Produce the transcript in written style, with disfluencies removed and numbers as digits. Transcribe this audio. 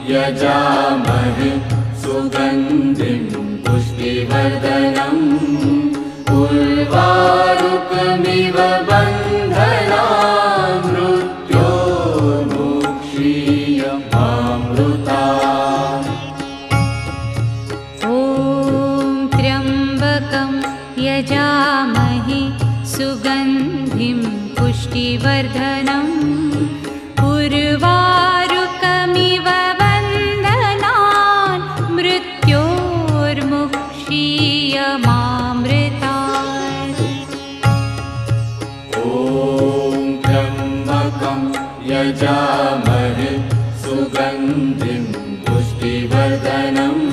यजामहे सुगन्धिं पुष्टिवर्धनम् उर्वारुकमिव बन्धनान् मृत्योर्मुक्षीयमामृतात्। ॐ त्र्यम्बकं यजामहे सुगन्धिं पुष्टिवर्धनम् उर्वारुकमिव बन्धनान् मृत्योर्मुक्षीयमामृतात्। ॐ त्र्यम्बकं यजामहे सुगन्धिं पुष्टिवर्धनम्